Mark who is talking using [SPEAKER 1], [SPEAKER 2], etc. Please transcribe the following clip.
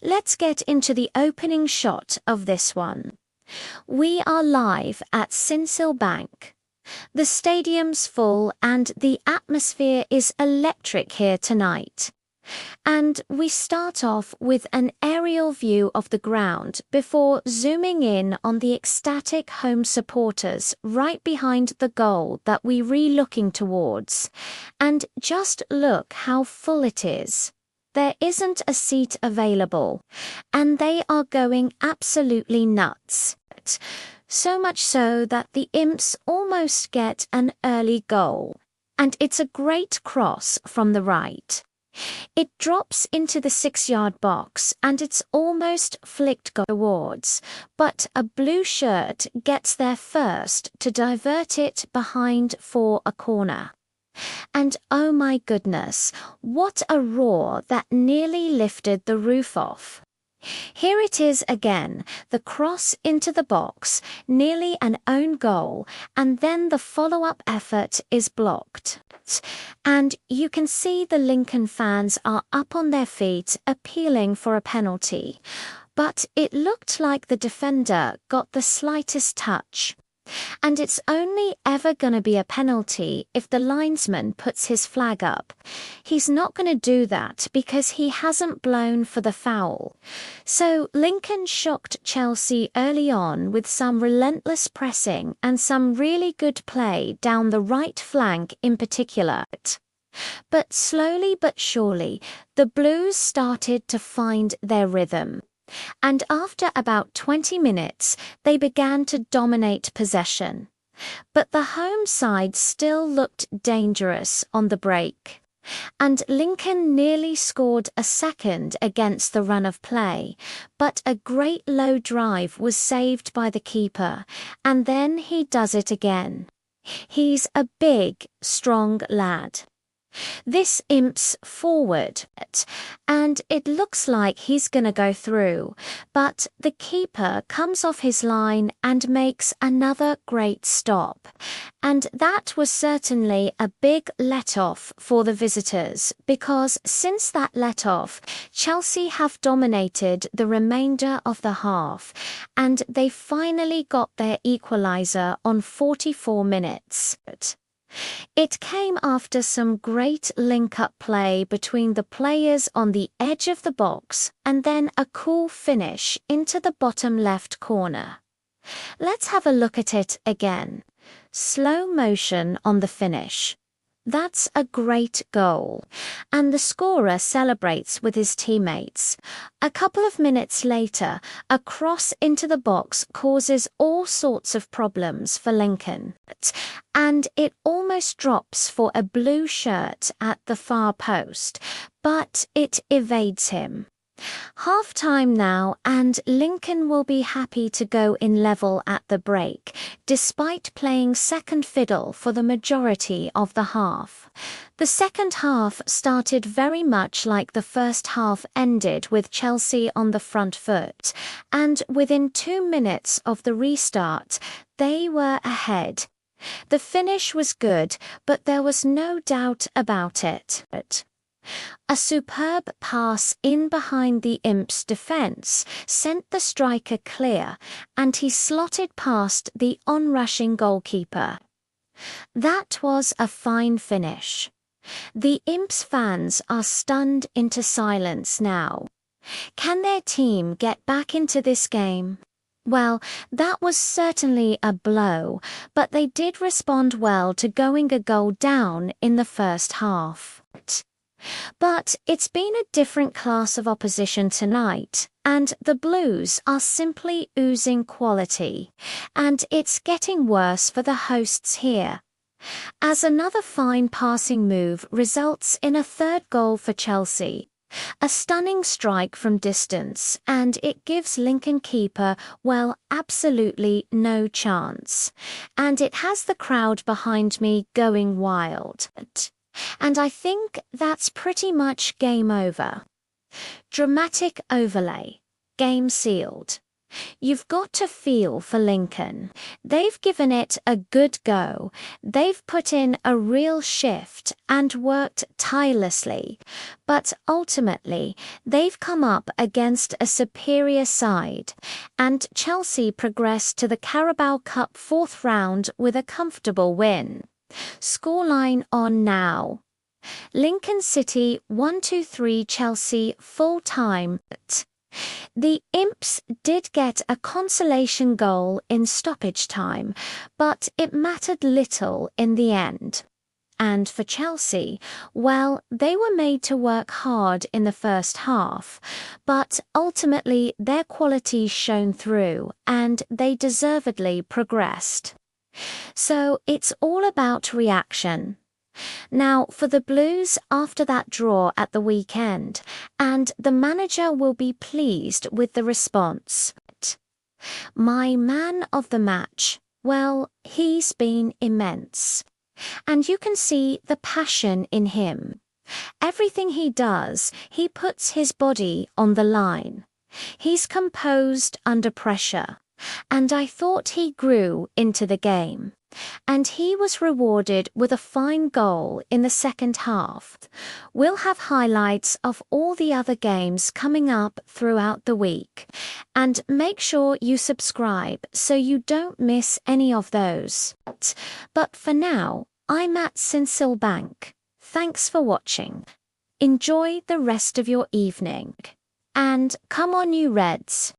[SPEAKER 1] let's get into the opening shot of this one. We are live at Sincil Bank. The stadium's full and the atmosphere is electric here tonight. And we start off with an aerial view of the ground before zooming in on the ecstatic home supporters right behind the goal that we're looking towards. And just look how full it is. There isn't a seat available, and they are going absolutely nuts. So much so that the Imps almost get an early goal, and it's a great cross from the right. It drops into the 6-yard box and it's almost flicked towards, but a blue shirt gets there first to divert it behind for a corner. And oh my goodness, what a roar that nearly lifted the roof off. Here it is again, the cross into the box, nearly an own goal, and then the follow-up effort is blocked. And you can see the Lincoln fans are up on their feet appealing for a penalty. But it looked like the defender got the slightest touch. And it's only ever going to be a penalty if the linesman puts his flag up. He's not going to do that because he hasn't blown for the foul. So Lincoln shocked Chelsea early on with some relentless pressing and some really good play down the right flank in particular. But slowly but surely, the Blues started to find their rhythm. And after about 20 minutes, they began to dominate possession. But the home side still looked dangerous on the break. And Lincoln nearly scored a second against the run of play, but a great low drive was saved by the keeper, and then he does it again. He's a big, strong lad. This Imps forward, and it looks like he's going to go through, but the keeper comes off his line and makes another great stop. And that was certainly a big let-off for the visitors, because since that let-off, Chelsea have dominated the remainder of the half, and they finally got their equalizer on 44 minutes. It came after some great link-up play between the players on the edge of the box and then a cool finish into the bottom left corner. Let's have a look at it again. Slow motion on the finish. That's a great goal, and the scorer celebrates with his teammates. A couple of minutes later, a cross into the box causes all sorts of problems for Lincoln, and it almost drops for a blue shirt at the far post, but it evades him. Half-time now, and Lincoln will be happy to go in level at the break, despite playing second fiddle for the majority of the half. The second half started very much like the first half ended, with Chelsea on the front foot, and within 2 minutes of the restart, they were ahead. The finish was good, but there was no doubt about it. A superb pass in behind the Imps' defence sent the striker clear, and he slotted past the onrushing goalkeeper. That was a fine finish. The Imps fans are stunned into silence now. Can their team get back into this game? Well, that was certainly a blow, but they did respond well to going a goal down in the first half. But it's been a different class of opposition tonight, and the Blues are simply oozing quality, and it's getting worse for the hosts here. As another fine passing move results in a third goal for Chelsea, a stunning strike from distance, and it gives Lincoln keeper, well, absolutely no chance. And it has the crowd behind me going wild. And I think that's pretty much game over. Dramatic overlay. Game sealed. You've got to feel for Lincoln. They've given it a good go. They've put in a real shift and worked tirelessly. But ultimately, they've come up against a superior side. And Chelsea progressed to the Carabao Cup fourth round with a comfortable win. Scoreline on now. Lincoln City 1-3 Chelsea full time. The Imps did get a consolation goal in stoppage time, but it mattered little in the end. And for Chelsea, well, they were made to work hard in the first half, but ultimately their qualities shone through and they deservedly progressed. So it's all about reaction. Now, for the Blues after that draw at the weekend, and the manager will be pleased with the response. My man of the match, well, he's been immense. And you can see the passion in him. Everything he does, he puts his body on the line. He's composed under pressure. And I thought he grew into the game. And he was rewarded with a fine goal in the second half. We'll have highlights of all the other games coming up throughout the week. And make sure you subscribe so you don't miss any of those. But for now, I'm at Sincil Bank. Thanks for watching. Enjoy the rest of your evening. And come on you Reds.